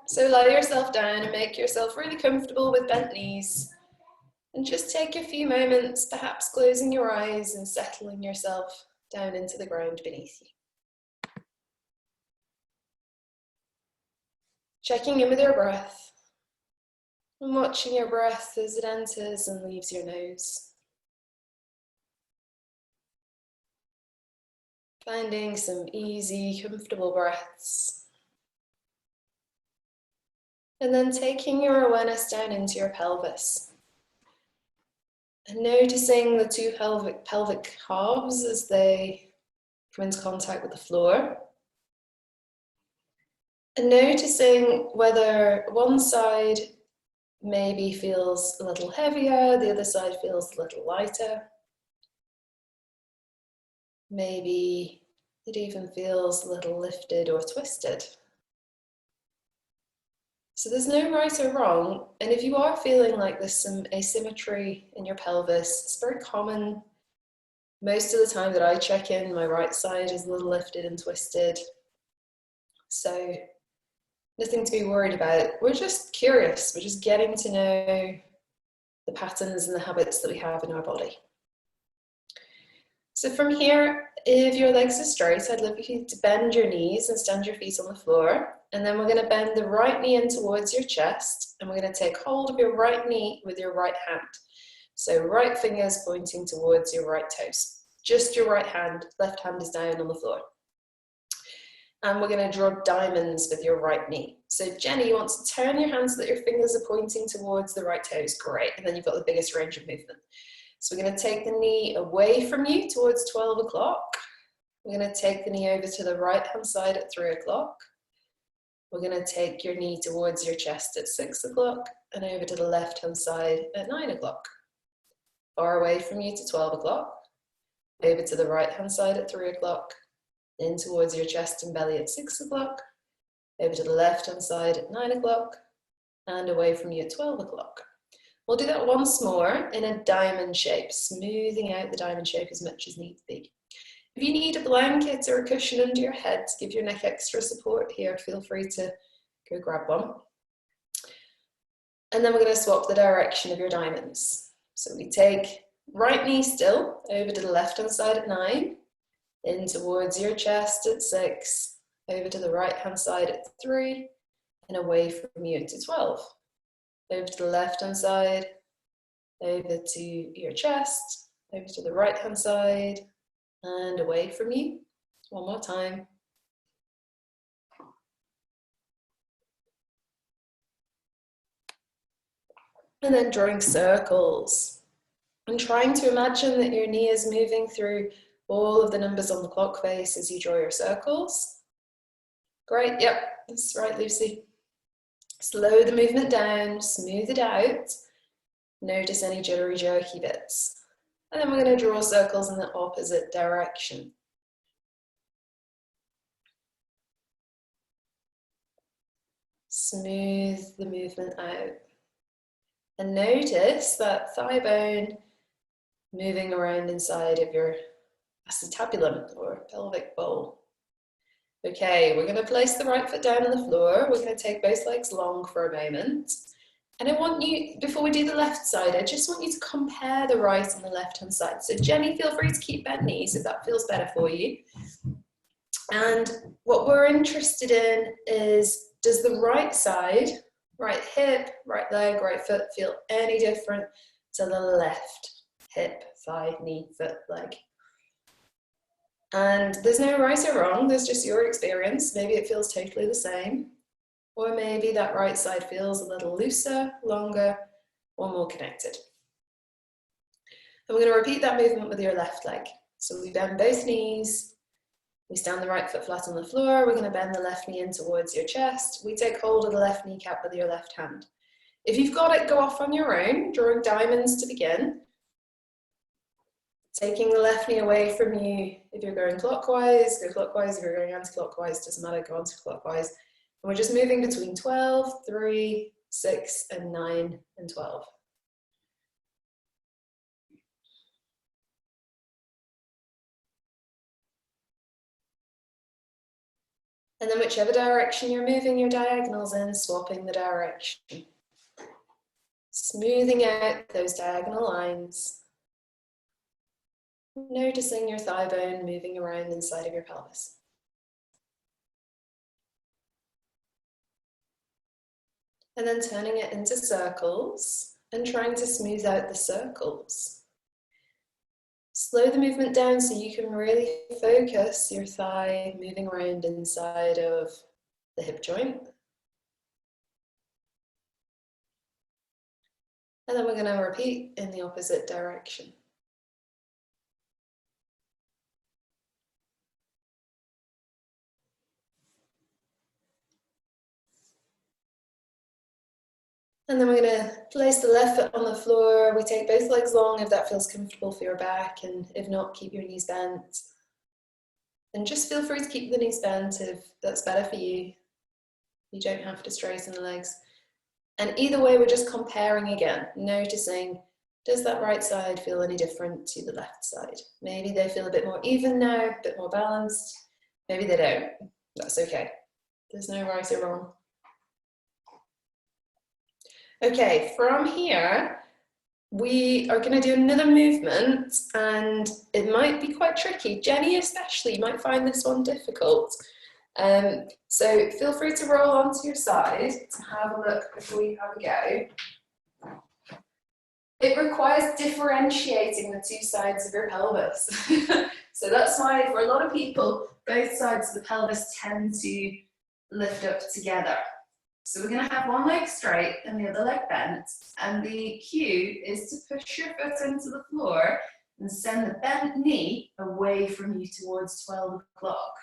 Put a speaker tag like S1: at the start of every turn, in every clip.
S1: So lie yourself down and make yourself really comfortable with bent knees. And just take a few moments, perhaps closing your eyes and settling yourself down into the ground beneath you. Checking in with your breath and watching your breath as it enters and leaves your nose. Finding some easy, comfortable breaths. And then taking your awareness down into your pelvis. And noticing the two pelvic halves as they come into contact with the floor. And noticing whether one side maybe feels a little heavier, the other side feels a little lighter. Maybe it even feels a little lifted or twisted. So there's no right or wrong, and if you are feeling like there's some asymmetry in your pelvis, it's very common. Most of the time that I check in, my right side is a little lifted and twisted. So nothing to be worried about. We're just curious, we're just getting to know the patterns and the habits that we have in our body. So from here, if your legs are straight, I'd love you to bend your knees and stand your feet on the floor. And then we're going to bend the right knee in towards your chest, and we're going to take hold of your right knee with your right hand. So right fingers pointing towards your right toes. Just your right hand, left hand is down on the floor. And we're going to draw diamonds with your right knee. So Jenny, you want to turn your hands so that your fingers are pointing towards the right toes. Great. And then you've got the biggest range of movement. So we're going to take the knee away from you towards 12 o'clock. We're going to take the knee over to the right hand side at 3 o'clock. We're going to take your knee towards your chest at 6 o'clock and over to the left hand side at 9 o'clock. Far away from you to 12 o'clock, over to the right hand side at 3 o'clock, in towards your chest and belly at 6 o'clock, over to the left hand side at 9 o'clock, and away from you at 12 o'clock. We'll do that once more in a diamond shape, smoothing out the diamond shape as much as needs be. If you need a blanket or a cushion under your head to give your neck extra support here, feel free to go grab one. And then we're going to swap the direction of your diamonds. So we take right knee still, over to the left hand side at 9, in towards your chest at 6, over to the right hand side at 3, and away from you to 12. Over to the left hand side, over to your chest, over to the right hand side, and away from you. One more time. And then drawing circles. And trying to imagine that your knee is moving through all of the numbers on the clock face as you draw your circles. Great, yep, that's right, Lucy. Slow the movement down, smooth it out. Notice any jittery, jerky bits. And then we're going to draw circles in the opposite direction. Smooth the movement out. And notice that thigh bone moving around inside of your acetabulum or pelvic bowl. Okay, we're going to place the right foot down on the floor. We're going to take both legs long for a moment. And I want you, before we do the left side, I just want you to compare the right and the left hand side. So Jenny, feel free to keep bent knees if that feels better for you. And what we're interested in is, does the right side, right hip, right leg, right foot feel any different to the left hip, thigh, knee, foot, leg? And there's no right or wrong, there's just your experience. Maybe it feels totally the same. Or maybe that right side feels a little looser, longer, or more connected. And we're going to repeat that movement with your left leg. So we bend both knees, we stand the right foot flat on the floor, we're going to bend the left knee in towards your chest, we take hold of the left kneecap with your left hand. If you've got it, go off on your own, drawing diamonds to begin. Taking the left knee away from you. If you're going clockwise, go clockwise. If you're going anti-clockwise, doesn't matter, go anti-clockwise. And we're just moving between 12, 3, 6, and 9, and 12. And then whichever direction you're moving your diagonals in, swapping the direction. Smoothing out those diagonal lines. Noticing your thigh bone moving around inside of your pelvis. And then turning it into circles and trying to smooth out the circles. Slow the movement down so you can really focus your thigh moving around inside of the hip joint. And then we're going to repeat in the opposite direction. And then we're going to place the left foot on the floor. We take both legs long if that feels comfortable for your back, and if not, keep your knees bent. And just feel free to keep the knees bent if that's better for you. You don't have to straighten the legs. And either way, we're just comparing again, noticing, does that right side feel any different to the left side? Maybe they feel a bit more even now, a bit more balanced. Maybe they don't. That's okay. There's no right or wrong. Okay, from here, we are going to do another movement, and it might be quite tricky. Jenny especially, you might find this one difficult. So feel free to roll onto your side to have a look before you have a go. It requires differentiating the two sides of your pelvis. So that's why for a lot of people, both sides of the pelvis tend to lift up together. So we're going to have one leg straight and the other leg bent, and the cue is to push your foot into the floor and send the bent knee away from you towards 12 o'clock.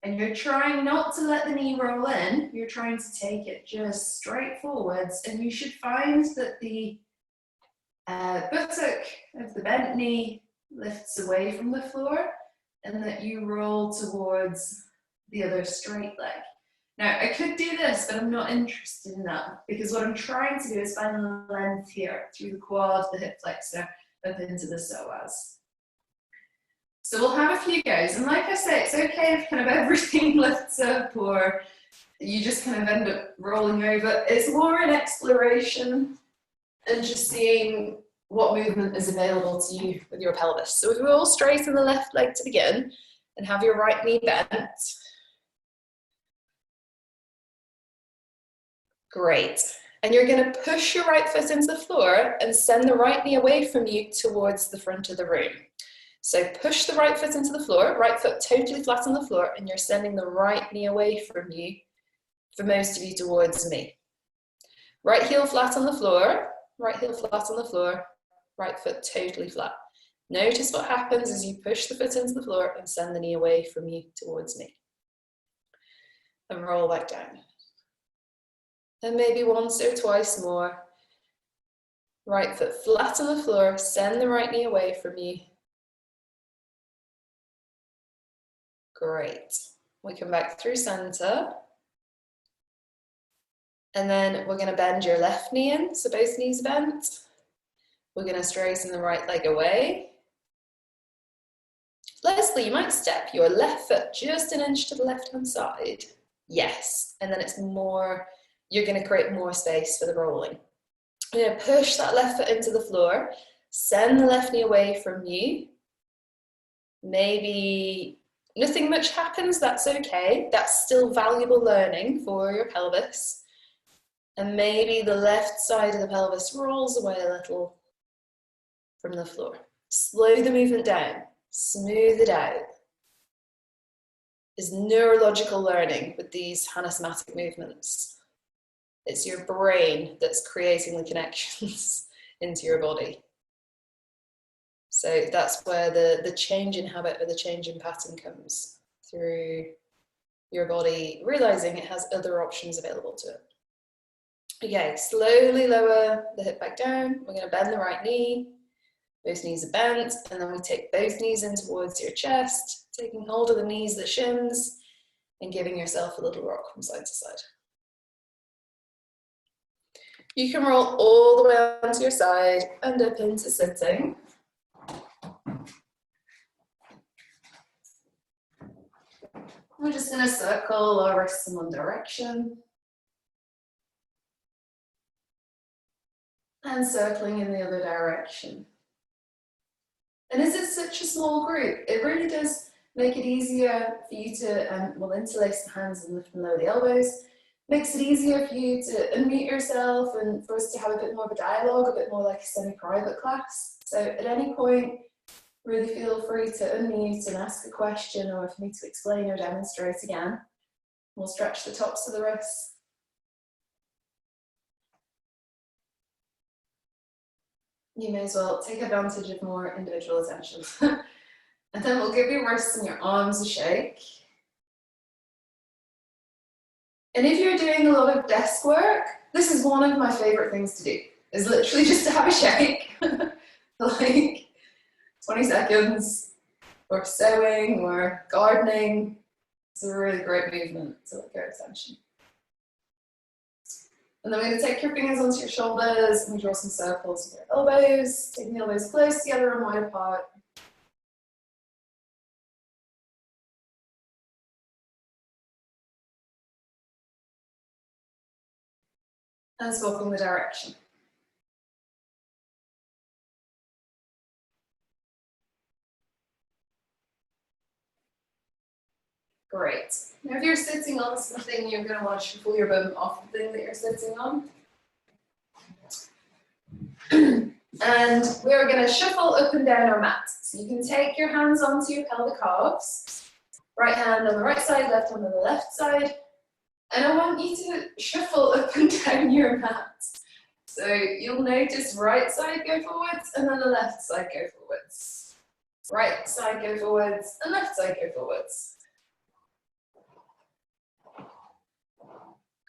S1: And you're trying not to let the knee roll in, you're trying to take it just straight forwards, and you should find that the buttock of the bent knee lifts away from the floor and that you roll towards the other straight leg. Now, I could do this, but I'm not interested in that, because what I'm trying to do is find the length here through the quad, the hip flexor, up into the psoas. So we'll have a few goes, and like I say, it's okay if kind of everything lifts up or you just kind of end up rolling over. It's more an exploration and just seeing what movement is available to you with your pelvis. So if we all straighten the left leg to begin and have your right knee bent. Great. And you're going to push your right foot into the floor and send the right knee away from you towards the front of the room. So push the right foot into the floor, right foot totally flat on the floor, and you're sending the right knee away from you, for most of you, towards me. Right heel flat on the floor, right heel flat on the floor, right foot totally flat. Notice what happens as you push the foot into the floor and send the knee away from you towards me. And roll back down. And maybe once or twice more. Right foot flat on the floor, send the right knee away from you. Great. We come back through center. And then we're going to bend your left knee in, so both knees bent. We're going to straighten the right leg away. Leslie, you might step your left foot just an inch to the left-hand side. Yes, and then it's more, you're going to create more space for the rolling. You're going to push that left foot into the floor, send the left knee away from you. Maybe nothing much happens, that's okay. That's still valuable learning for your pelvis. And maybe the left side of the pelvis rolls away a little from the floor. Slow the movement down, smooth it out. Is neurological learning with these anastomotic movements. It's your brain that's creating the connections into your body. So that's where the change in habit or the change in pattern comes, through your body realizing it has other options available to it. Okay, slowly lower the hip back down. We're going to bend the right knee. Both knees are bent, and then we take both knees in towards your chest, taking hold of the knees, the shins, and giving yourself a little rock from side to side. You can roll all the way onto your side and up into sitting. We're just going to circle our wrists in one direction. And circling in the other direction. And as it's such a small group, it really does make it easier for you to, interlace the hands and lift and lower the elbows. Makes it easier for you to unmute yourself and for us to have a bit more of a dialogue, a bit more like a semi-private class. So at any point, really feel free to unmute and ask a question, or if you need to explain or demonstrate again. We'll stretch the tops of the wrists. You may as well take advantage of more individual attention. And then we'll give your wrists and your arms a shake. And if you're doing a lot of desk work, this is one of my favorite things to do, is literally just to have a shake. Like 20 seconds, or sewing, or gardening. It's a really great movement to get your attention. And then we're going to take your fingers onto your shoulders and draw some circles with your elbows, taking the elbows close together and wide apart. And swapping the direction. Great. Now if you're sitting on something, you're going to want to shuffle your bum off the thing that you're sitting on. And we're going to shuffle up and down our mat. So you can take your hands onto your pelvic halves. Right hand on the right side, left hand on the left side. And I want you to shuffle up and down your mat. So you'll notice right side go forwards and then the left side go forwards. Right side go forwards and left side go forwards.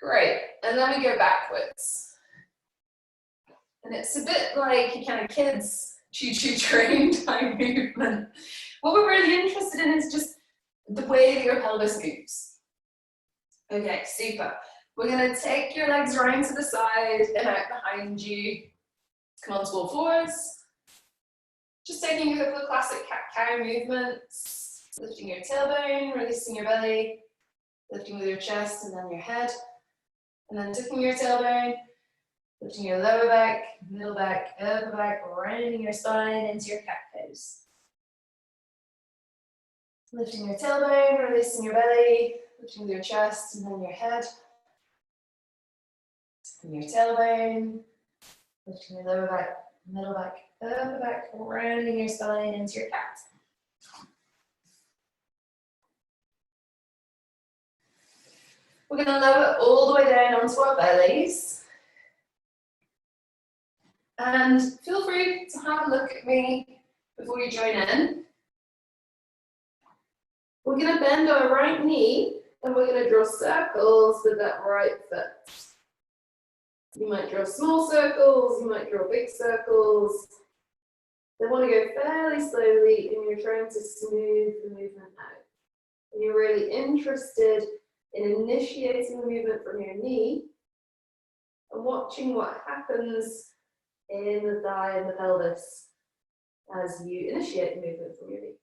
S1: Great. And then we go backwards. And it's a bit like a kind of kids choo-choo train type movement. What we're really interested in is just the way that your pelvis moves. Okay, super. We're going to take your legs round to the side and out behind you. Come on to all fours. Just taking a couple of classic cat-cow movements. Lifting your tailbone, releasing your belly, lifting with your chest and then your head. And then tucking your tailbone, lifting your lower back, middle back, upper back, rounding your spine into your cat pose. Lifting your tailbone, releasing your belly, lifting with your chest and then your head. Tucking your tailbone, lifting your lower back, middle back, upper back, rounding your spine into your cat. We're going to lower all the way down onto our bellies. And feel free to have a look at me before you join in. We're going to bend our right knee and we're going to draw circles with that right foot. You might draw small circles, you might draw big circles. They want to go fairly slowly and you're trying to smooth the movement out. And you're really interested in initiating the movement from your knee and watching what happens in the thigh and the pelvis as you initiate the movement from your knee.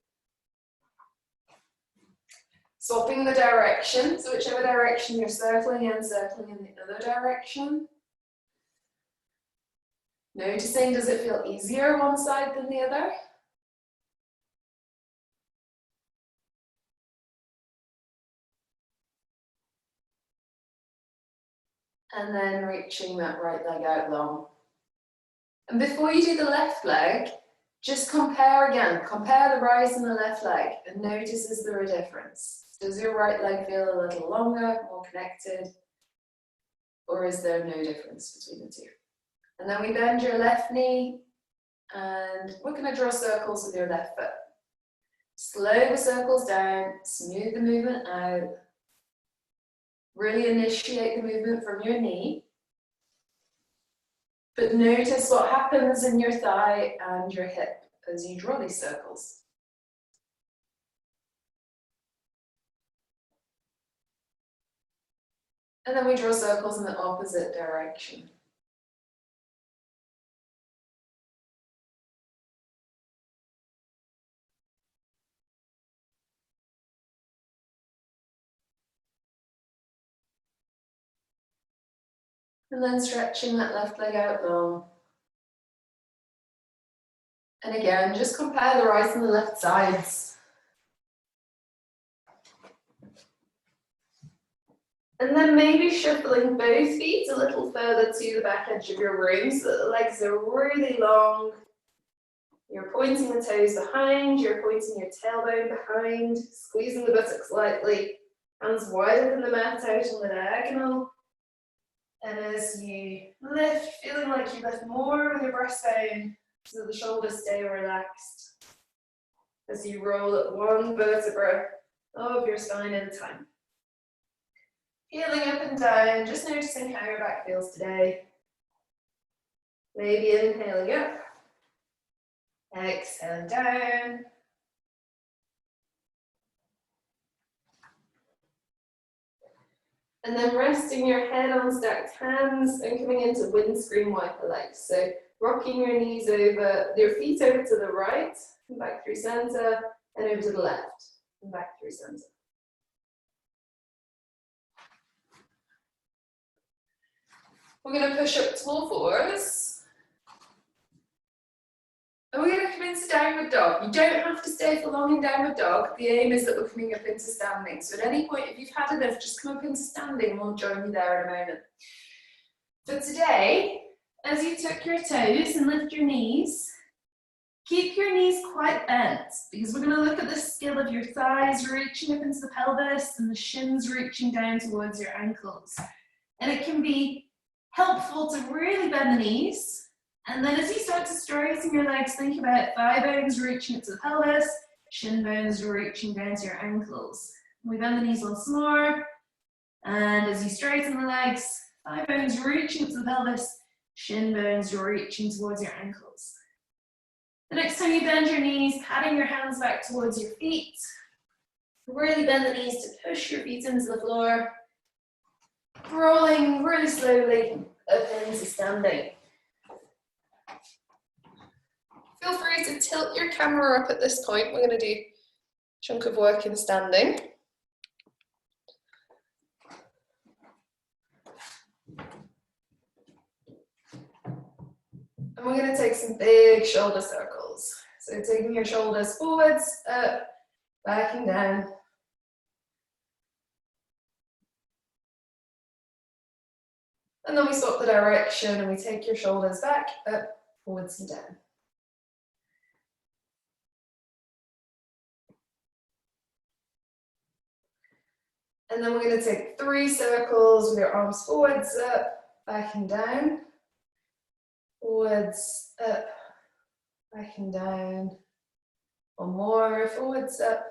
S1: Swapping the direction, so whichever direction you're circling in the other direction. Noticing, does it feel easier one side than the other? And then reaching that right leg out long. And before you do the left leg, just compare again. Compare the right and the left leg and notice, is there a difference? Does your right leg feel a little longer, more connected? Or is there no difference between the two? And then we bend your left knee and we're going to draw circles with your left foot. Slow the circles down, smooth the movement out. Really initiate the movement from your knee. But notice what happens in your thigh and your hip as you draw these circles. And then we draw circles in the opposite direction. And then stretching that left leg out long. And again, just compare the right and the left sides. And then maybe shuffling both feet a little further to the back edge of your room so that the legs are really long. You're pointing the toes behind, you're pointing your tailbone behind, squeezing the buttocks lightly, hands wider than the mat out on the diagonal. And as you lift, feeling like you lift more with your breastbone so that the shoulders stay relaxed. As you roll up one vertebra of your spine at a time. Feeling up and down, just noticing how your back feels today. Maybe inhaling up, exhaling down. And then resting your head on stacked hands and coming into windscreen wiper legs. So rocking your knees over, your feet over to the right, and back through center, and over to the left, and back through center. We're going to push up to all fours. And we're going to come into downward dog. You don't have to stay for long in downward dog. The aim is that we're coming up into standing. So at any point, if you've had enough, just come up into standing and we'll join you there in a moment. For today, as you tuck your toes and lift your knees, keep your knees quite bent because we're going to look at the skill of your thighs reaching up into the pelvis and the shins reaching down towards your ankles. And it can be helpful to really bend the knees. And then as you start to straighten your legs, think about thigh bones reaching up to the pelvis, shin bones reaching down to your ankles. We bend the knees once more. And as you straighten the legs, thigh bones reaching up to the pelvis, shin bones reaching towards your ankles. The next time you bend your knees, patting your hands back towards your feet. Really bend the knees to push your feet into the floor. Rolling really slowly up into standing. Feel free to tilt your camera up at this point. We're going to do a chunk of work in standing. And we're going to take some big shoulder circles. So taking your shoulders forwards, up, back and down. And then we swap the direction and we take your shoulders back, up, forwards and down. And then we're going to take 3 circles with your arms forwards, up, back and down. Forwards, up, back and down. One more, forwards, up,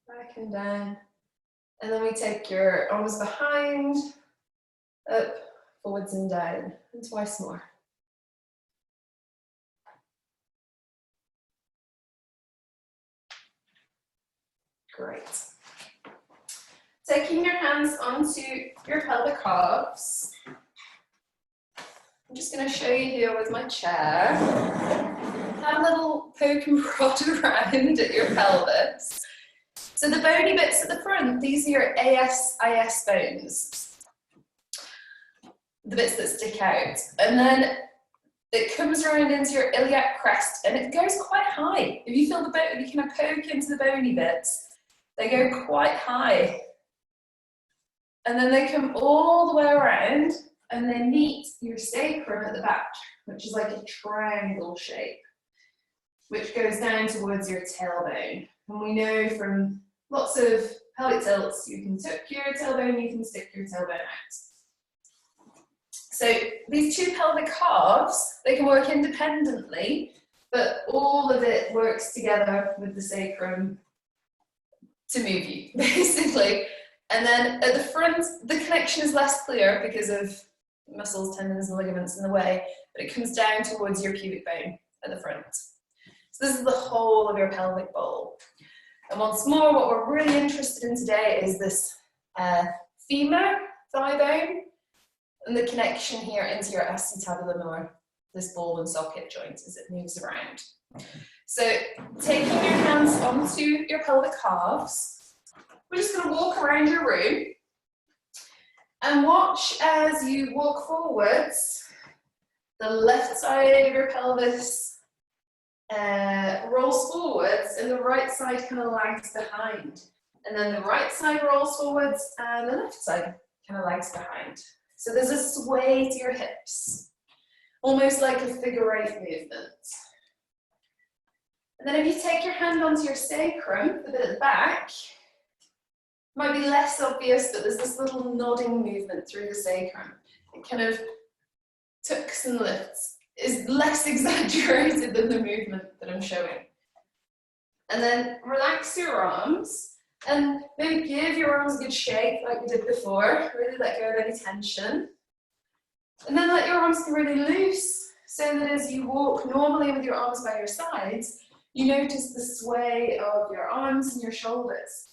S1: back and down. And then we take your arms behind, up, forwards and down, and twice more. Great. Taking your hands onto your pelvic halves. I'm just going to show you here with my chair. Have a little poke and prod around at your pelvis. So the bony bits at the front, these are your AS-IS bones. The bits that stick out. And then it comes around into your iliac crest and it goes quite high. If you feel the bone, if you kind of poke into the bony bits, they go quite high. And then they come all the way around and they meet your sacrum at the back, which is like a triangle shape, which goes down towards your tailbone. And we know from lots of pelvic tilts, you can tuck your tailbone, you can stick your tailbone out. So these 2 pelvic halves, they can work independently, but all of it works together with the sacrum to move you, basically. And then at the front, the connection is less clear because of muscles, tendons, and ligaments in the way, but it comes down towards your pubic bone at the front. So this is the whole of your pelvic bowl. And once more, what we're really interested in today is this femur, thigh bone, and the connection here into your acetabulum, this ball and socket joint as it moves around. So taking your hands onto your pelvic halves, we're just going to walk around your room. And watch as you walk forwards, the left side of your pelvis rolls forwards and the right side kind of lags behind. And then the right side rolls forwards and the left side kind of lags behind. So there's a sway to your hips, almost like a figure eight movement. And then if you take your hand onto your sacrum, the bit at the back, it might be less obvious, but there's this little nodding movement through the sacrum. It kind of tucks and lifts. Is less exaggerated than the movement that I'm showing. And then relax your arms and maybe give your arms a good shake like we did before. Really let go of any tension. And then let your arms be really loose so that as you walk normally with your arms by your sides, you notice the sway of your arms and your shoulders.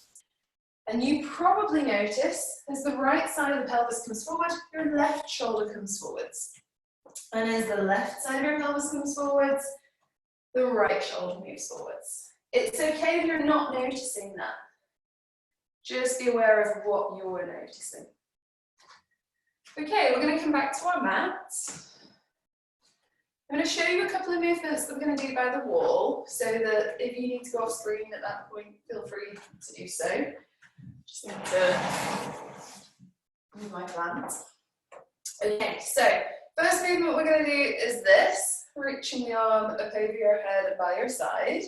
S1: And you probably notice as the right side of the pelvis comes forward, your left shoulder comes forwards. And as the left side of your pelvis comes forwards, the right shoulder moves forwards. It's okay if you're not noticing that. Just be aware of what you're noticing. Okay, we're going to come back to our mat. I'm going to show you a couple of movements that we're going to do by the wall, so that if you need to go off screen at that point, feel free to do so. Just need to move my plant. Okay, so first movement we're going to do is this, reaching the arm up over your head and by your side.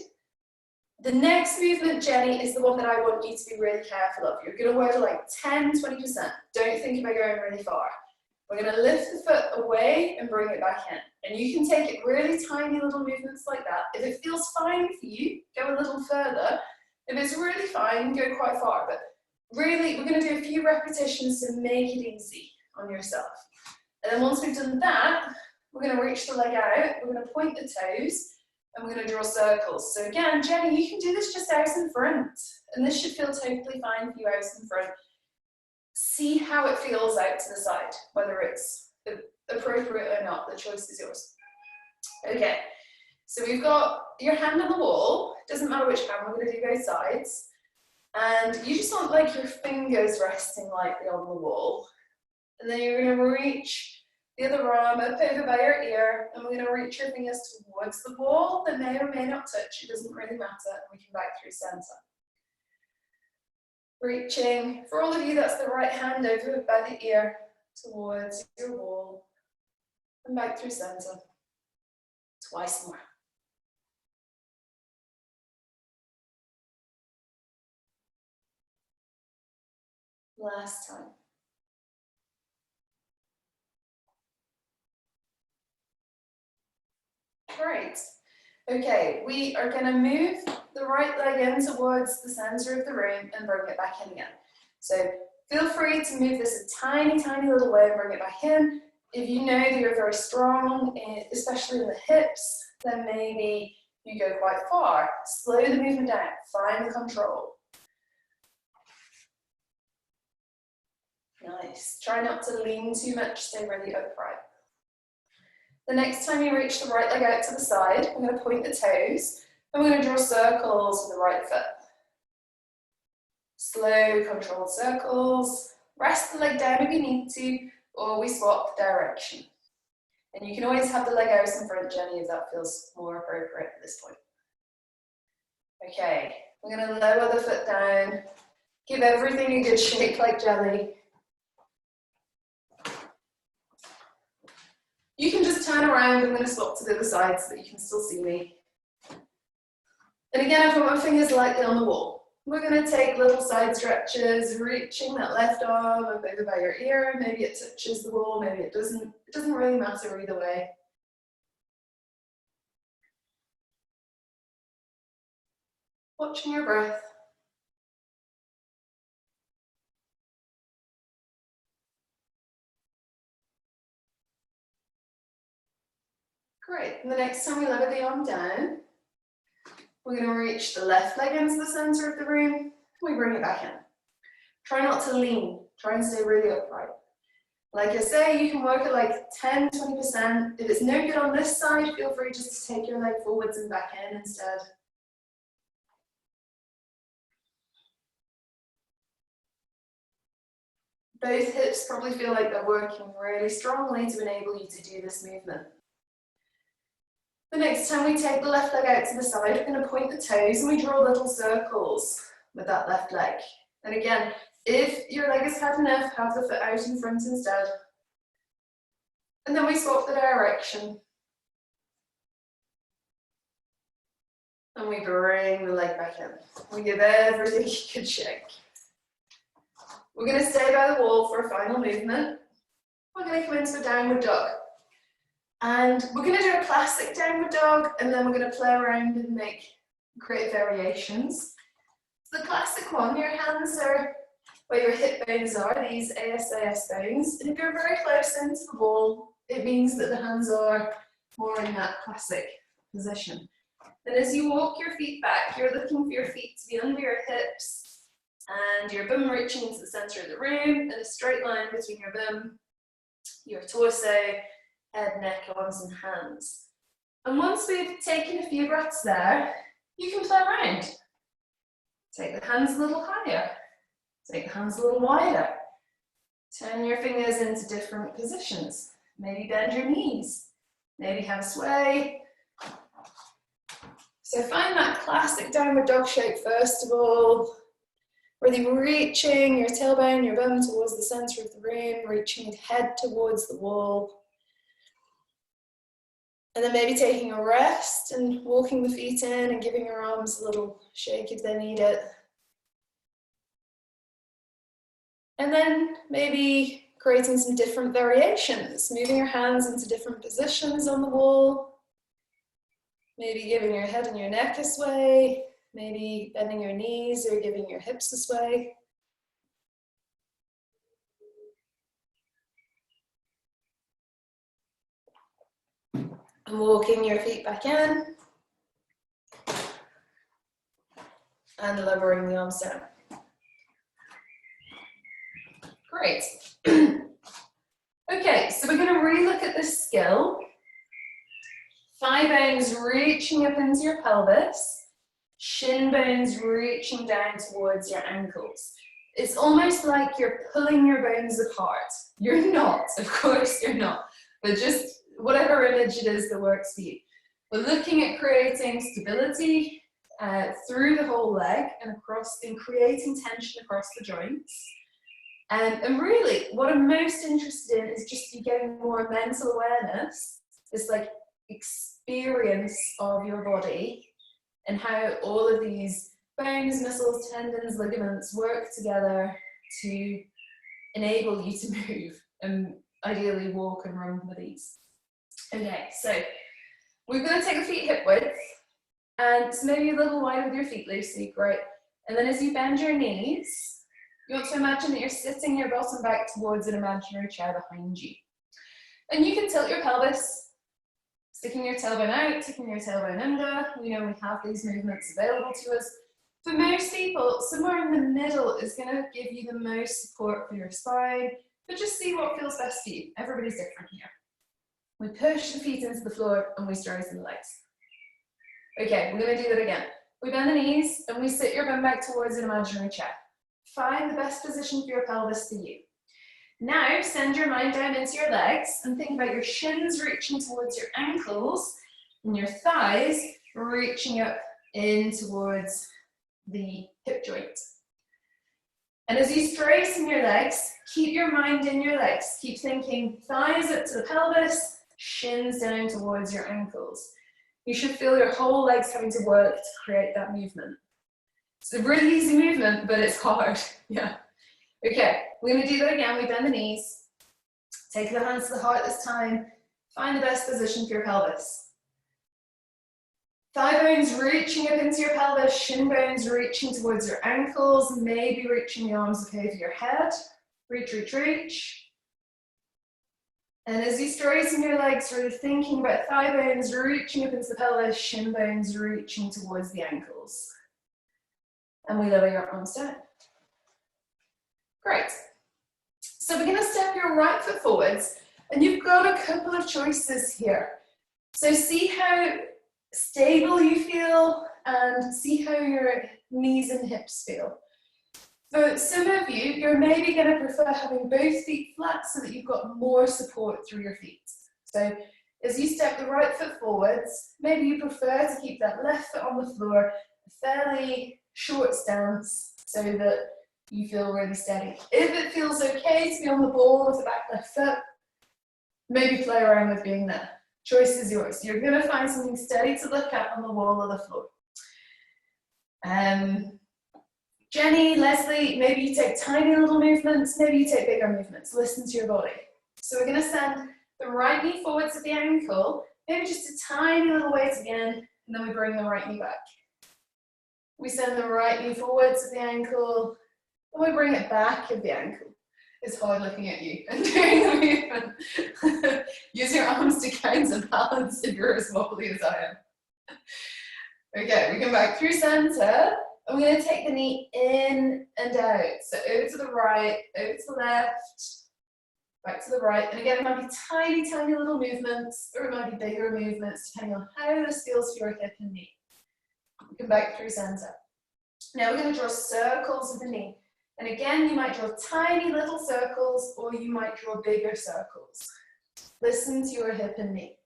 S1: The next movement, Jenny, is the one that I want you to be really careful of. You're going to work like 10, 20%. Don't think about going really far. We're going to lift the foot away and bring it back in. And you can take it really tiny little movements like that. If it feels fine for you, go a little further. If it's really fine, go quite far. But really, we're going to do a few repetitions to make it easy on yourself. And then once we've done that, we're going to reach the leg out, we're going to point the toes, and we're going to draw circles. So again, Jenny, you can do this just out in front. And this should feel totally fine for you out in front. See how it feels out to the side, whether it's appropriate or not, the choice is yours. Okay, so we've got your hand on the wall, doesn't matter which hand, we're going to do both sides. And you just want like your fingers resting lightly on the wall. And then you're going to reach the other arm up over by your ear, and we're going to reach your fingers towards the wall that may or may not touch, it doesn't really matter, and we come back through center. Reaching, for all of you, that's the right hand over by the ear towards your wall, and back through center. Twice more. Last time. Great. Okay, we are going to move the right leg in towards the center of the room and bring it back in again. So feel free to move this a tiny, tiny little way and bring it back in. If you know that you're very strong, especially in the hips, then maybe you go quite far. Slow the movement down, find the control. Nice. Try not to lean too much, stay really upright. The next time you reach the right leg out to the side, I'm going to point the toes, and we're going to draw circles with the right foot. Slow, controlled circles. Rest the leg down if you need to, or we swap direction. And you can always have the leg out in front, Jenny, if that feels more appropriate at this point. Okay, we're going to lower the foot down, give everything a good shake like jelly. You can just turn around. I'm going to swap to the other side so that you can still see me. And again, I've got my fingers lightly on the wall. We're going to take little side stretches, reaching that left arm up over by your ear. Maybe it touches the wall, maybe it doesn't. It doesn't really matter either way. Watching your breath. Great, and the next time we lower the arm down, we're going to reach the left leg into the center of the room, we bring it back in. Try not to lean, try and stay really upright. Like I say, you can work at like 10, 20%. If it's no good on this side, feel free just to take your leg forwards and back in instead. Both hips probably feel like they're working really strongly to enable you to do this movement. The next time we take the left leg out to the side, we're going to point the toes and we draw little circles with that left leg. And again, if your leg has had enough, have the foot out in front instead. And then we swap the direction. And we bring the leg back in. We give everything you can shake. We're going to stay by the wall for a final movement. We're going to come into a downward dog. And we're going to do a classic downward dog, and then we're going to play around and create variations. So the classic one, your hands are where your hip bones are, these ASAS bones. And if you're very close into the wall, it means that the hands are more in that classic position. And as you walk your feet back, you're looking for your feet to be under your hips and your bum reaching into the center of the room, and a straight line between your bum, your torso, head, neck, arms and hands. And once we've taken a few breaths there, you can play around. Take the hands a little higher, take the hands a little wider. Turn your fingers into different positions. Maybe bend your knees, maybe have a sway. So find that classic downward dog shape first of all, really reaching your tailbone, your bum towards the center of the room, reaching your head towards the wall. And then maybe taking a rest and walking the feet in and giving your arms a little shake if they need it. And then maybe creating some different variations, moving your hands into different positions on the wall. Maybe giving your head and your neck a sway, maybe bending your knees or giving your hips a sway. And walking your feet back in. And lowering the arms down. Great. Okay, so we're going to relook at this skill. Thigh bones reaching up into your pelvis, shin bones reaching down towards your ankles. It's almost like you're pulling your bones apart. You're not, of course you're not, but just whatever image it is that works for you. We're looking at creating stability through the whole leg and creating tension across the joints. And really, what I'm most interested in is just you getting more mental awareness, this like experience of your body and how all of these bones, muscles, tendons, ligaments work together to enable you to move and ideally walk and run with ease. Okay, so we're going to take the feet hip width and so maybe a little wide with your feet, Lucy, great. And then as you bend your knees, you want to imagine that you're sitting your bottom back towards an imaginary chair behind you. And you can tilt your pelvis, sticking your tailbone out, taking your tailbone under. We know we have these movements available to us. For most people, somewhere in the middle is going to give you the most support for your spine, but just see what feels best for you. Everybody's different here. We push the feet into the floor and we straighten the legs. Okay, we're going to do that again. We bend the knees and we sit your bum back towards an imaginary chair. Find the best position for your pelvis for you. Now send your mind down into your legs and think about your shins reaching towards your ankles and your thighs reaching up in towards the hip joint. And as you straighten your legs, keep your mind in your legs. Keep thinking thighs up to the pelvis, shins down towards your ankles. You should feel your whole legs having to work to create that movement. It's a really easy movement, but it's hard. Yeah. Okay, we're going to do that again. We bend the knees. Take the hands to the heart this time. Find the best position for your pelvis. Thigh bones reaching up into your pelvis, shin bones reaching towards your ankles, maybe reaching the arms up over your head. Reach, reach, reach. And as you straighten your legs, really thinking about thigh bones reaching up into the pelvis, shin bones reaching towards the ankles. And we lower your arms down. Great. So we're going to step your right foot forwards, and you've got a couple of choices here. So see how stable you feel and see how your knees and hips feel. For some of you, you're maybe going to prefer having both feet flat so that you've got more support through your feet. So as you step the right foot forwards, maybe you prefer to keep that left foot on the floor, a fairly short stance so that you feel really steady. If it feels okay to be on the ball of the back left foot, maybe play around with being there. Choice is yours. You're going to find something steady to look at on the wall or the floor. Jenny, Leslie, maybe you take tiny little movements, maybe you take bigger movements. Listen to your body. So we're going to send the right knee forwards at the ankle, maybe just a tiny little weight again, and then we bring the right knee back. We send the right knee forwards at the ankle, and we bring it back at the ankle. It's hard looking at you and doing the movement. Use your arms to counterbalance if you're as wobbly as I am. Okay, we come back through center. And we're going to take the knee in and out. So over to the right, over to the left, back to the right. And again, it might be tiny, tiny little movements, or it might be bigger movements, depending on how this feels for your hip and knee. We come back through center. Now we're going to draw circles with the knee. And again, you might draw tiny little circles, or you might draw bigger circles. Listen to your hip and knee.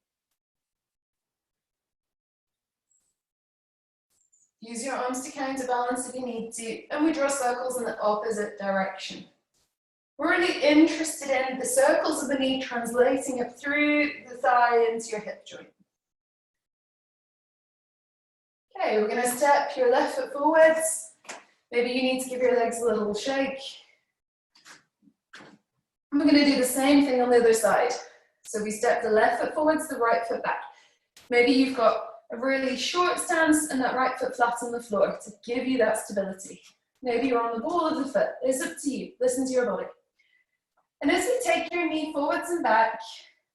S1: Use your arms to counterbalance if you need to, and we draw circles in the opposite direction. We're really interested in the circles of the knee translating up through the thigh into your hip joint. Okay, we're going to step your left foot forwards. Maybe you need to give your legs a little shake. And we're going to do the same thing on the other side. So we step the left foot forwards, the right foot back. Maybe you've got a really short stance and that right foot flat on the floor to give you that stability. Maybe you're on the ball of the foot. It's up to you. Listen to your body. And as we take your knee forwards and back,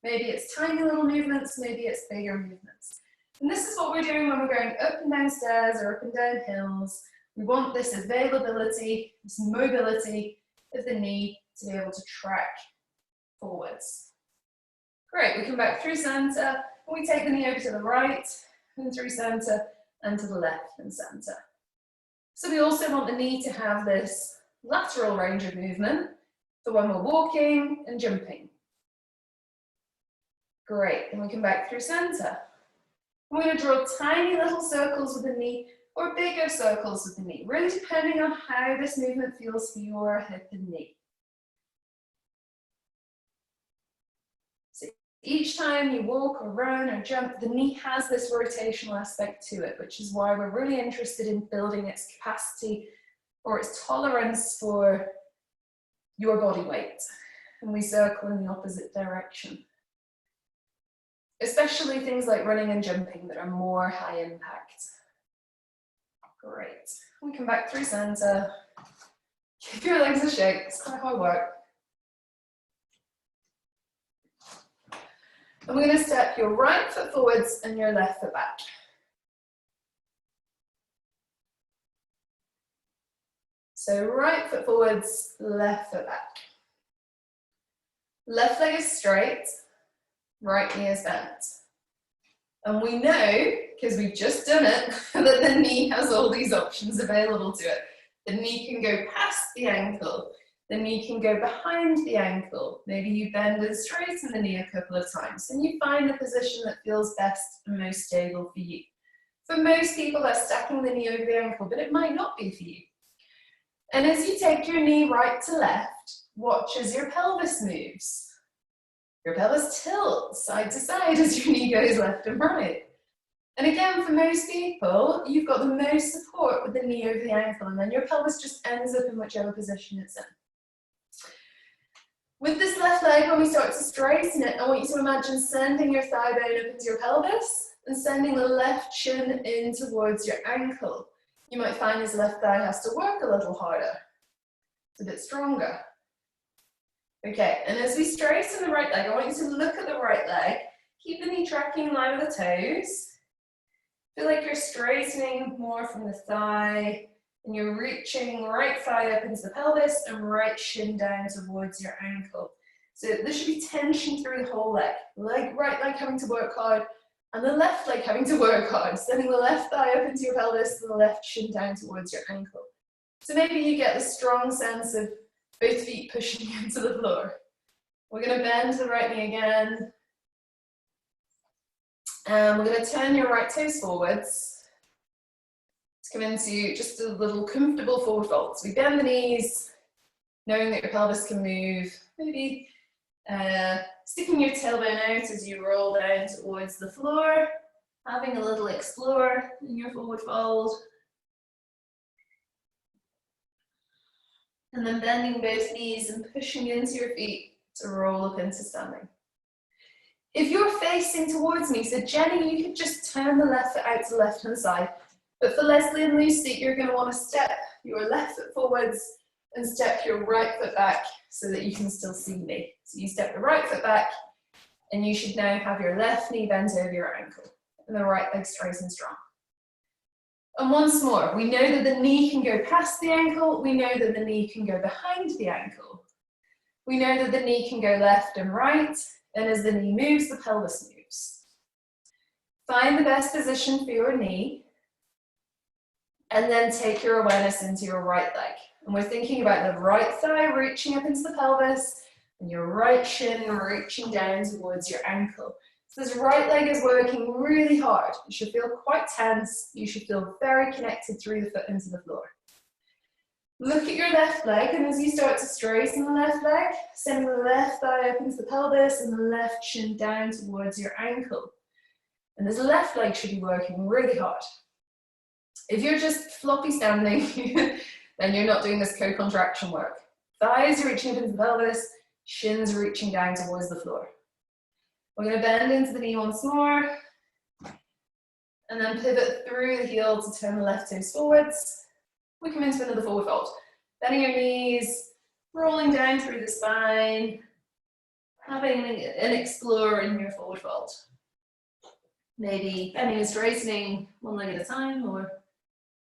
S1: maybe it's tiny little movements, maybe it's bigger movements. And this is what we're doing when we're going up and down stairs or up and down hills. We want this availability, this mobility of the knee to be able to track forwards. Great, we come back through center, and we take the knee over to the right, and through center, and to the left and center. So we also want the knee to have this lateral range of movement for when we're walking and jumping. Great, and we come back through center. We're going to draw tiny little circles with the knee or bigger circles with the knee, really depending on how this movement feels for your hip and knee. So each time you walk or run or jump, the knee has this rotational aspect to it, which is why we're really interested in building its capacity or its tolerance for your body weight. And we circle in the opposite direction. Especially things like running and jumping that are more high impact. Great. We come back through center. Give your legs a shake. It's quite hard work. And we're going to step your right foot forwards and your left foot back. So right foot forwards, left foot back. Left leg is straight, right knee is bent. And we know, because we've just done it, that the knee has all these options available to it. The knee can go past the ankle. The knee can go behind the ankle. Maybe you bend and straighten the knee a couple of times, and you find the position that feels best and most stable for you. For most people, that's stacking the knee over the ankle, but it might not be for you. And as you take your knee right to left, watch as your pelvis moves. Your pelvis tilts side to side as your knee goes left and right. And again, for most people, you've got the most support with the knee over the ankle, and then your pelvis just ends up in whichever position it's in. With this left leg, when we start to straighten it, I want you to imagine sending your thigh bone up into your pelvis and sending the left shin in towards your ankle. You might find this left thigh has to work a little harder. It's a bit stronger. Okay, and as we straighten the right leg, I want you to look at the right leg. Keep the knee tracking in line with the toes. Feel like you're straightening more from the thigh, and you're reaching right thigh up into the pelvis and right shin down towards your ankle. So there should be tension through the whole leg. Right leg having to work hard, and the left leg having to work hard, sending the left thigh up into your pelvis and the left shin down towards your ankle. So maybe you get the strong sense of both feet pushing into the floor. We're going to bend the right knee again. And we're going to turn your right toes forwards. Let's come into just a little comfortable forward fold. So we bend the knees, knowing that your pelvis can move. Maybe sticking your tailbone out as you roll down towards the floor. Having a little explore in your forward fold. And then bending both knees and pushing into your feet to roll up into standing. If you're facing towards me, so Jenny, you could just turn the left foot out to the left-hand side. But for Leslie and Lucy, you're going to want to step your left foot forwards and step your right foot back so that you can still see me. So you step the right foot back, and you should now have your left knee bent over your ankle and the right leg straight and strong. And once more, we know that the knee can go past the ankle. We know that the knee can go behind the ankle. We know that the knee can go left and right. And as the knee moves, the pelvis moves. Find the best position for your knee. And then take your awareness into your right leg. And we're thinking about the right thigh reaching up into the pelvis and your right shin reaching down towards your ankle. So this right leg is working really hard. You should feel quite tense. You should feel very connected through the foot into the floor. Look at your left leg, and as you start to straighten the left leg, send the left thigh up into the pelvis and the left shin down towards your ankle. And this left leg should be working really hard. If you're just floppy standing, then you're not doing this co-contraction work. Thighs reaching up into the pelvis, shins reaching down towards the floor. We're going to bend into the knee once more, and then pivot through the heel to turn the left toes forwards. We come into another forward fold. Bending your knees, rolling down through the spine, having an explore in your forward fold. Maybe bending and straightening one leg at a time, or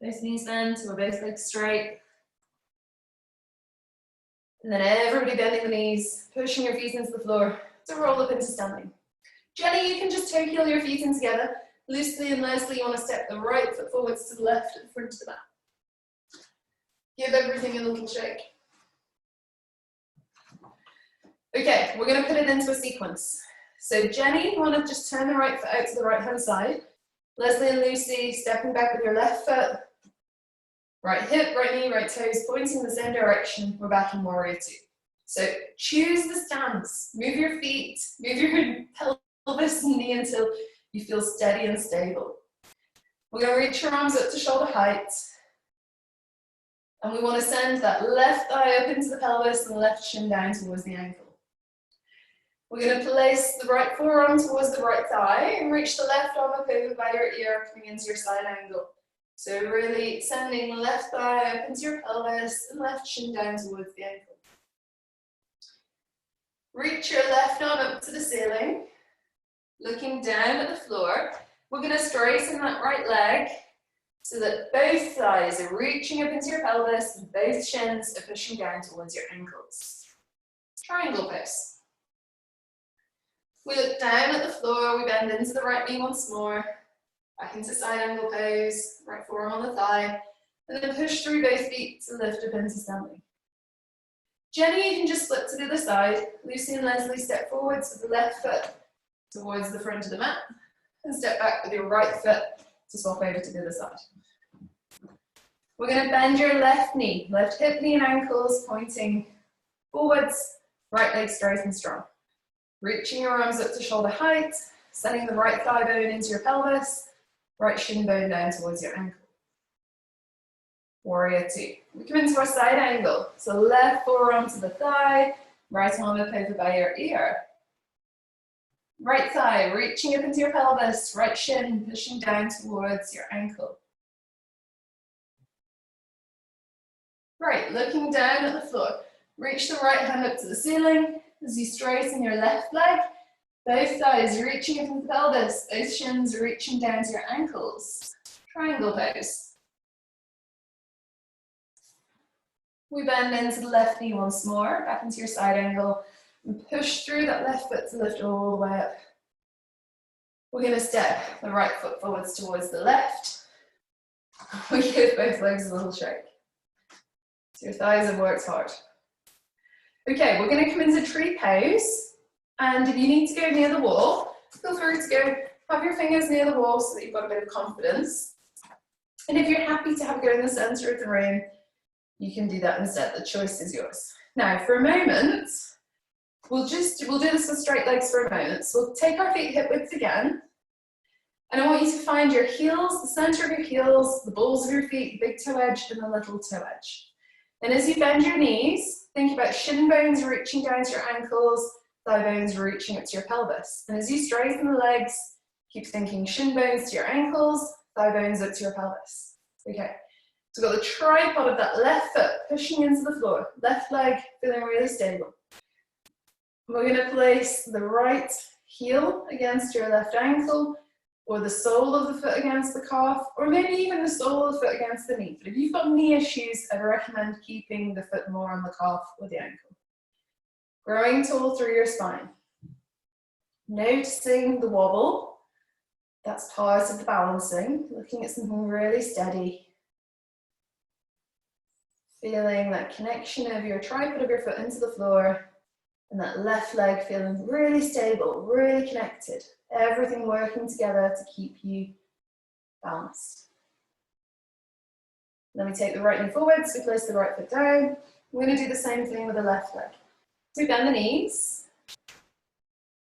S1: both knees bent, or both legs straight. And then everybody bending the knees, pushing your feet into the floor to roll up into standing. Jenny, you can just toe heel your feet in together. Lucy and Leslie, you want to step the right foot forwards to the left and front of the mat. Give everything a little shake. Okay, we're going to put it into a sequence. So Jenny, you want to just turn the right foot out to the right-hand side. Leslie and Lucy, stepping back with your left foot. Right hip, right knee, right toes, pointing in the same direction. We're back in Warrior Two. So choose the stance. Move your feet, move your pelvis and knee until you feel steady and stable. We're going to reach your arms up to shoulder height. And we want to send that left thigh up into the pelvis and the left shin down towards the ankle. We're going to place the right forearm towards the right thigh and reach the left arm up over by your ear, coming into your side angle. So really sending the left thigh up into your pelvis and left shin down towards the ankle. Reach your left arm up to the ceiling, looking down at the floor. We're going to straighten that right leg so that both thighs are reaching up into your pelvis and both shins are pushing down towards your ankles. Triangle pose. We look down at the floor, we bend into the right knee once more, back into side angle pose, right forearm on the thigh, and then push through both feet to lift up into standing. Jenny, you can just flip to the other side. Lucy and Leslie step forwards with the left foot towards the front of the mat, and step back with your right foot to swap over to the other side. We're going to bend your left knee, left hip, knee and ankles pointing forwards, right leg straight and strong. Reaching your arms up to shoulder height, sending the right thigh bone into your pelvis, right shin bone down towards your ankle. Warrior Two. We come into our side angle. So left forearm to the thigh, right arm up over by your ear. Right thigh reaching up into your pelvis, right shin pushing down towards your ankle. Right, looking down at the floor. Reach the right hand up to the ceiling as you straighten your left leg. Both thighs reaching up into the pelvis, both shins reaching down to your ankles. Triangle pose. We bend into the left knee once more, back into your side angle, and push through that left foot to lift all the way up. We're going to step the right foot forwards towards the left. We give both legs a little shake. So your thighs have worked hard. Okay, we're going to come into tree pose. And if you need to go near the wall, feel free to go have your fingers near the wall so that you've got a bit of confidence. And if you're happy to have a go in the center of the room, you can do that instead. The choice is yours. Now, for a moment, we'll do this with straight legs for a moment. So we'll take our feet hip width again. And I want you to find your heels, the center of your heels, the balls of your feet, the big toe edge and the little toe edge. And as you bend your knees, think about shin bones reaching down to your ankles, thigh bones reaching up to your pelvis. And as you straighten the legs, keep thinking shin bones to your ankles, thigh bones up to your pelvis. Okay, so we've got the tripod of that left foot pushing into the floor, left leg feeling really stable. We're going to place the right heel against your left ankle, or the sole of the foot against the calf, or maybe even the sole of the foot against the knee. But if you've got knee issues, I'd recommend keeping the foot more on the calf or the ankle. Growing tall through your spine. Noticing the wobble. That's part of the balancing. Looking at something really steady. Feeling that connection of your tripod of your foot into the floor, and that left leg feeling really stable, really connected. Everything working together to keep you balanced. Then we take the right knee forward, so we place the right foot down. We're going to do the same thing with the left leg. So we bend the knees.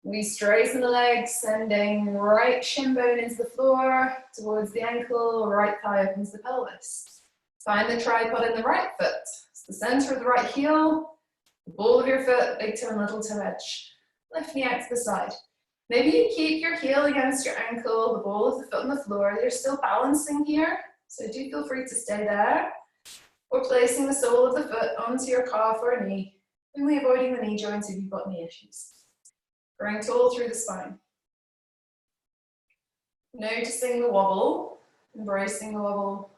S1: We straighten the legs, sending right shin bone into the floor, towards the ankle, right thigh up into the pelvis. Find the tripod in the right foot. It's the center of the right heel, the ball of your foot, big toe and little toe edge. Left knee out to the side. Maybe you keep your heel against your ankle, the ball of the foot on the floor. You're still balancing here, so do feel free to stay there. Or placing the sole of the foot onto your calf or knee, only avoiding the knee joints if you've got knee issues. Growing tall through the spine. Noticing the wobble, embracing the wobble,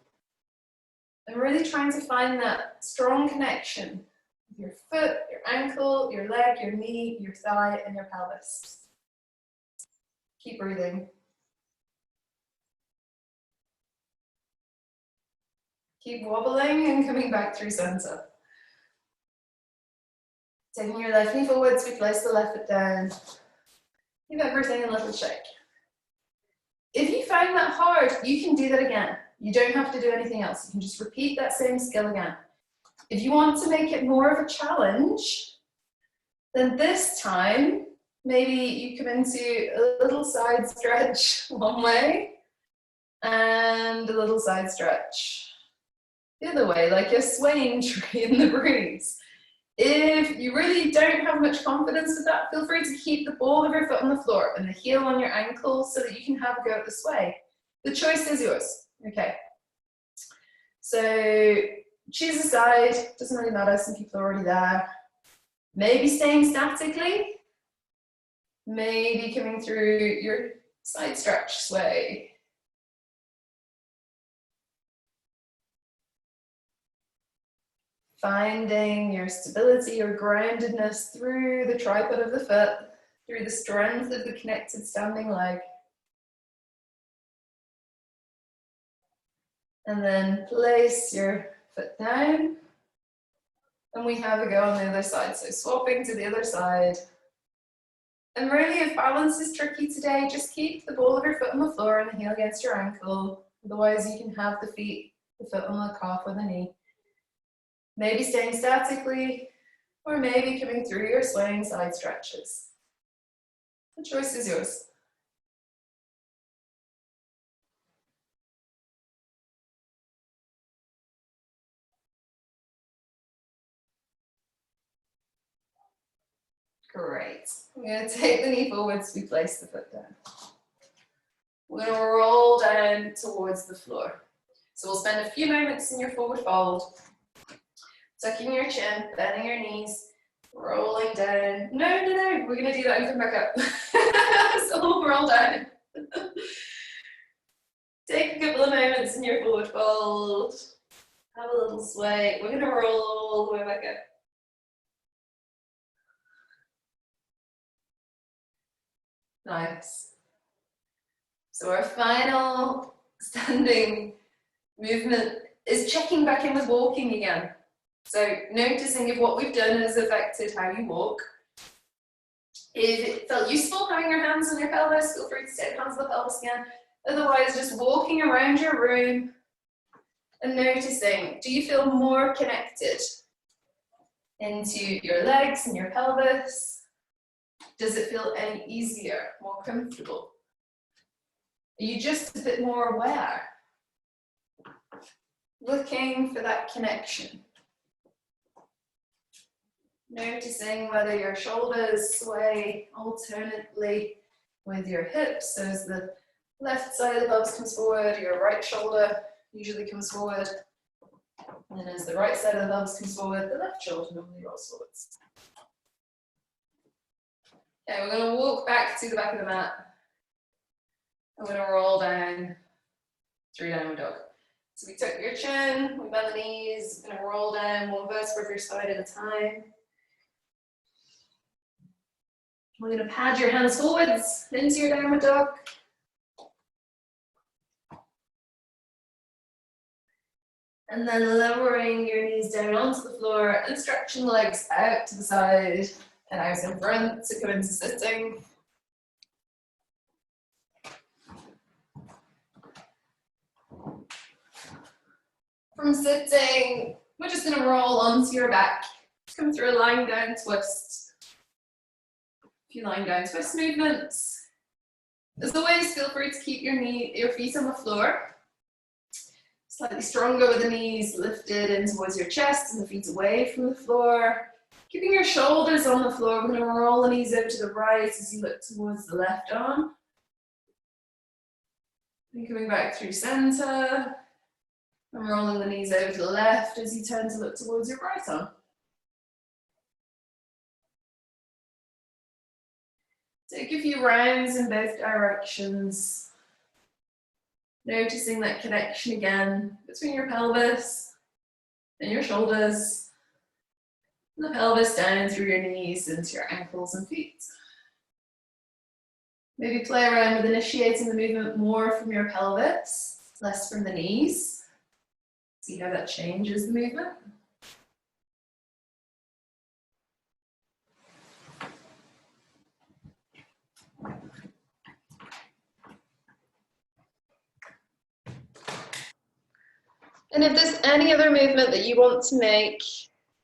S1: and really trying to find that strong connection with your foot, your ankle, your leg, your knee, your thigh, and your pelvis. Keep breathing. Keep wobbling and coming back through center. Taking your left knee forwards, we place the left foot down. Give everything a little shake. If you find that hard, you can do that again. You don't have to do anything else. You can just repeat that same skill again. If you want to make it more of a challenge, then this time, maybe you come into a little side stretch one way and a little side stretch the other way, like a swaying tree in the breeze. If you really don't have much confidence with that, feel free to keep the ball of your foot on the floor and the heel on your ankle so that you can have a go at the sway. The choice is yours. Okay. So choose a side, doesn't really matter, some people are already there. Maybe staying statically, maybe coming through your side stretch sway. Finding your stability or groundedness through the tripod of the foot, through the strength of the connected standing leg. And then place your foot down. And we have a go on the other side. So swapping to the other side. And really, if balance is tricky today, just keep the ball of your foot on the floor and the heel against your ankle. Otherwise, you can have the foot on the calf or the knee. Maybe staying statically, or maybe coming through your swaying side stretches. The choice is yours. Great. I'm going to take the knee forwards, we place the foot down. We're going to roll down towards the floor. So we'll spend a few moments in your forward fold, tucking your chin, bending your knees, rolling down. No, we're going to do that and come back up. So we'll roll down. Take a couple of moments in your forward fold. Have a little sway. We're going to roll all the way back up. Nice. So our final standing movement is checking back in with walking again. So noticing if what we've done has affected how you walk. If it felt useful having your hands on your pelvis, feel free to take hands on the pelvis again. Otherwise, just walking around your room and noticing, do you feel more connected into your legs and your pelvis? Does it feel any easier, more comfortable? Are you just a bit more aware? Looking for that connection. Noticing whether your shoulders sway alternately with your hips. So as the left side of the pelvis comes forward, your right shoulder usually comes forward. And as the right side of the pelvis comes forward, the left shoulder normally rolls forwards. Okay, we're going to walk back to the back of the mat. I'm going to roll down through downward dog. So we tuck your chin, we bend the knees, we're going to roll down one vertebra per side at a time. We're going to pad your hands forwards into your downward dog. And then lowering your knees down onto the floor and stretching the legs out to the side and out in front to come into sitting. From sitting, we're just going to roll onto your back. Come through a lying down twist. A few lying down twist movements. As always, feel free to keep your feet on the floor. Slightly stronger with the knees lifted in towards your chest and the feet away from the floor. Keeping your shoulders on the floor, we're going to roll the knees over to the right as you look towards the left arm. And coming back through center. And rolling the knees over to the left as you turn to look towards your right arm. Take a few rounds in both directions. Noticing that connection again between your pelvis and your shoulders. And the pelvis down through your knees into your ankles and feet. Maybe play around with initiating the movement more from your pelvis, less from the knees. See how that changes the movement. And if there's any other movement that you want to make,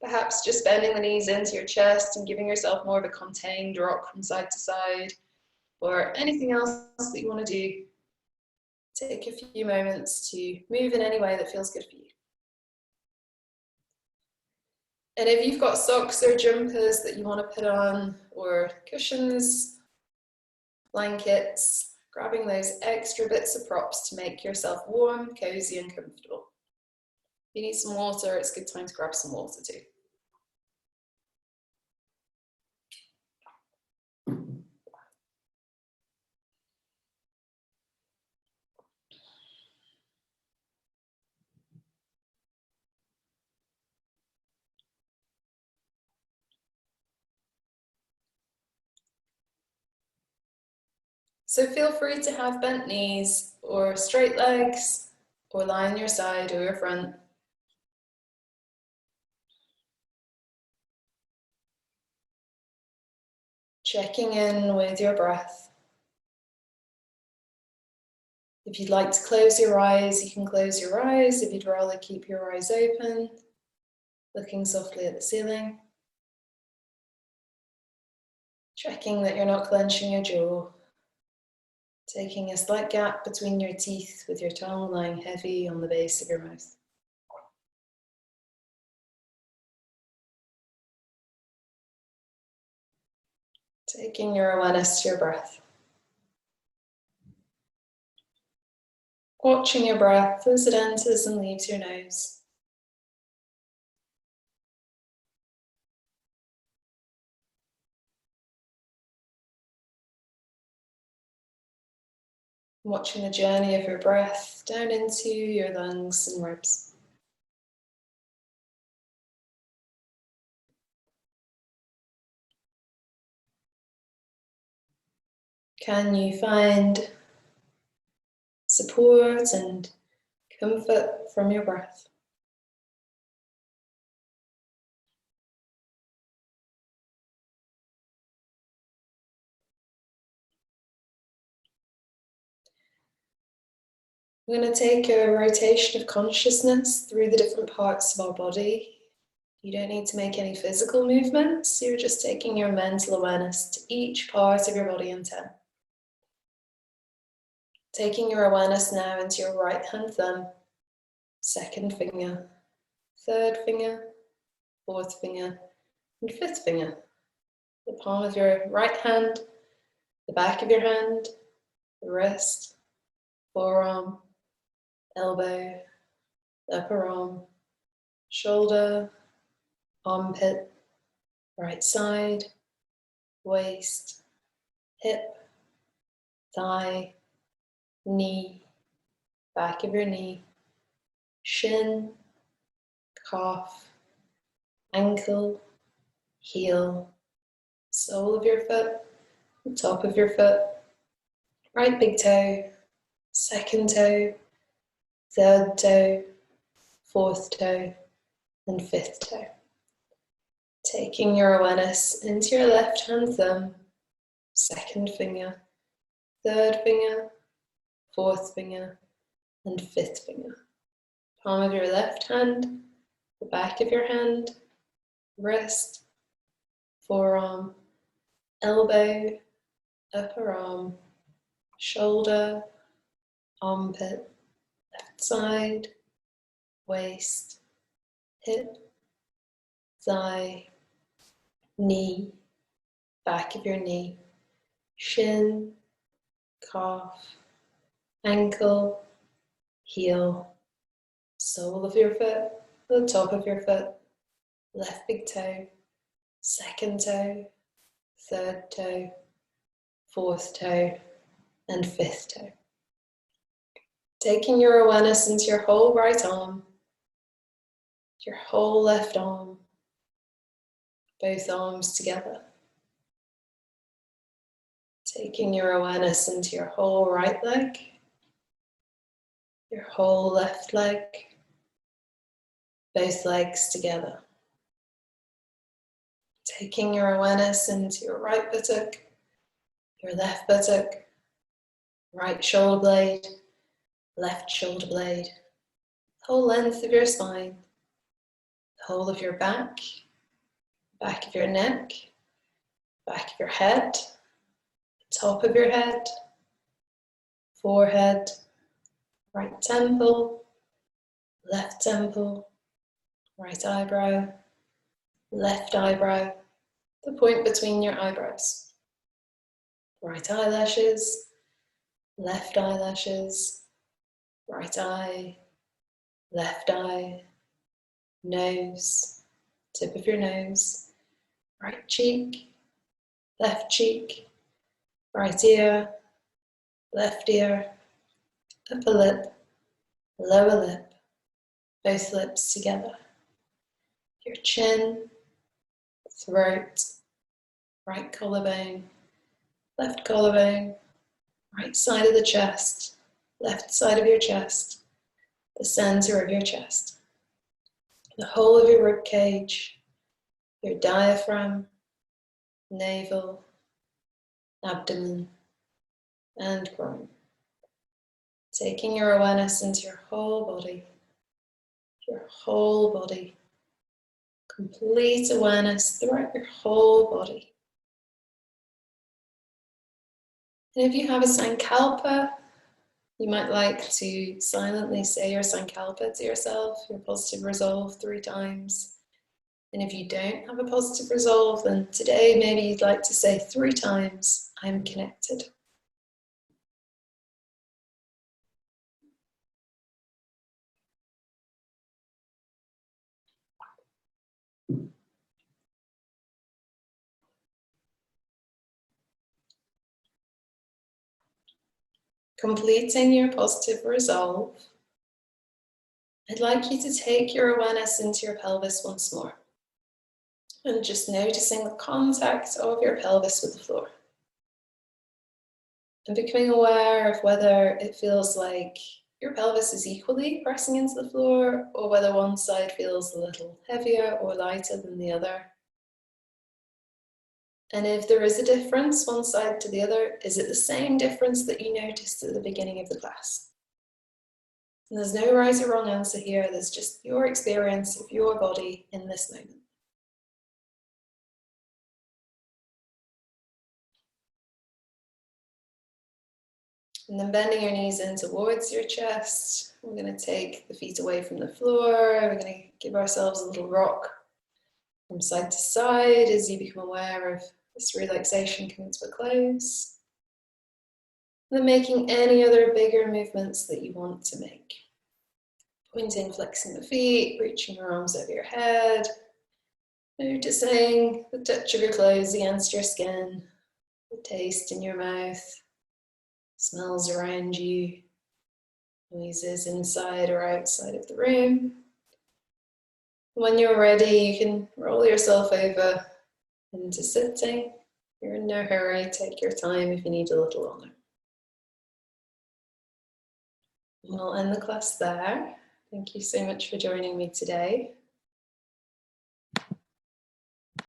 S1: perhaps just bending the knees into your chest and giving yourself more of a contained rock from side to side, or anything else that you want to do, take a few moments to move in any way that feels good for you. And if you've got socks or jumpers that you want to put on, or cushions, blankets, grabbing those extra bits of props to make yourself warm, cozy and comfortable. If you need some water, it's a good time to grab some water too. So feel free to have bent knees or straight legs, or lie on your side or your front. Checking in with your breath. If you'd like to close your eyes, you can close your eyes. If you'd rather keep your eyes open, looking softly at the ceiling. Checking that you're not clenching your jaw. Taking a slight gap between your teeth with your tongue lying heavy on the base of your mouth. Taking your awareness to your breath. Watching your breath as it enters and leaves your nose. Watching the journey of your breath down into your lungs and ribs. Can you find support and comfort from your breath? We're going to take a rotation of consciousness through the different parts of our body. You don't need to make any physical movements. You're just taking your mental awareness to each part of your body in 10. Taking your awareness now into your right hand thumb, second finger, third finger, fourth finger, and fifth finger. The palm of your right hand, the back of your hand, the wrist, forearm, elbow, upper arm, shoulder, armpit, right side, waist, hip, thigh, knee, back of your knee, shin, calf, ankle, heel, sole of your foot, the top of your foot, right big toe, second toe, third toe, fourth toe, and fifth toe. Taking your awareness into your left hand thumb, second finger, third finger, fourth finger, and fifth finger. Palm of your left hand, the back of your hand, wrist, forearm, elbow, upper arm, shoulder, armpit, left side, waist, hip, thigh, knee, back of your knee, shin, calf, ankle, heel, sole of your foot, the top of your foot, left big toe, second toe, third toe, fourth toe, and fifth toe. Taking your awareness into your whole right arm, your whole left arm, both arms together. Taking your awareness into your whole right leg, your whole left leg, both legs together. Taking your awareness into your right buttock, your left buttock, right shoulder blade, left shoulder blade, whole length of your spine, the whole of your back, back of your neck, back of your head, top of your head, forehead, right temple, left temple, right eyebrow, left eyebrow, the point between your eyebrows, right eyelashes, left eyelashes, right eye, left eye, nose, tip of your nose, right cheek, left cheek, right ear, left ear, upper lip, lower lip, both lips together, your chin, throat, right collarbone, left collarbone, right side of the chest, left side of your chest, the center of your chest, the whole of your rib cage, your diaphragm, navel, abdomen, and groin. Taking your awareness into your whole body, complete awareness throughout your whole body. And if you have a Sankalpa, you might like to silently say your Sankalpa to yourself, your positive resolve 3 times. And if you don't have a positive resolve, then today maybe you'd like to say 3 times, I'm connected. Completing your positive resolve, I'd like you to take your awareness into your pelvis once more. And just noticing the contact of your pelvis with the floor. And becoming aware of whether it feels like your pelvis is equally pressing into the floor or whether one side feels a little heavier or lighter than the other. And if there is a difference one side to the other, is it the same difference that you noticed at the beginning of the class? And there's no right or wrong answer here, there's just your experience of your body in this moment. And then bending your knees in towards your chest. We're going to take the feet away from the floor. We're going to give ourselves a little rock from side to side as you become aware of this relaxation coming to a close. And then making any other bigger movements that you want to make. Pointing, flexing the feet, reaching your arms over your head. Noticing the touch of your clothes against your skin, the taste in your mouth, smells around you, noises inside or outside of the room. When you're ready, you can roll yourself over into sitting. You're in no hurry, take your time if you need a little longer. We'll end the class there. Thank you so much for joining me today.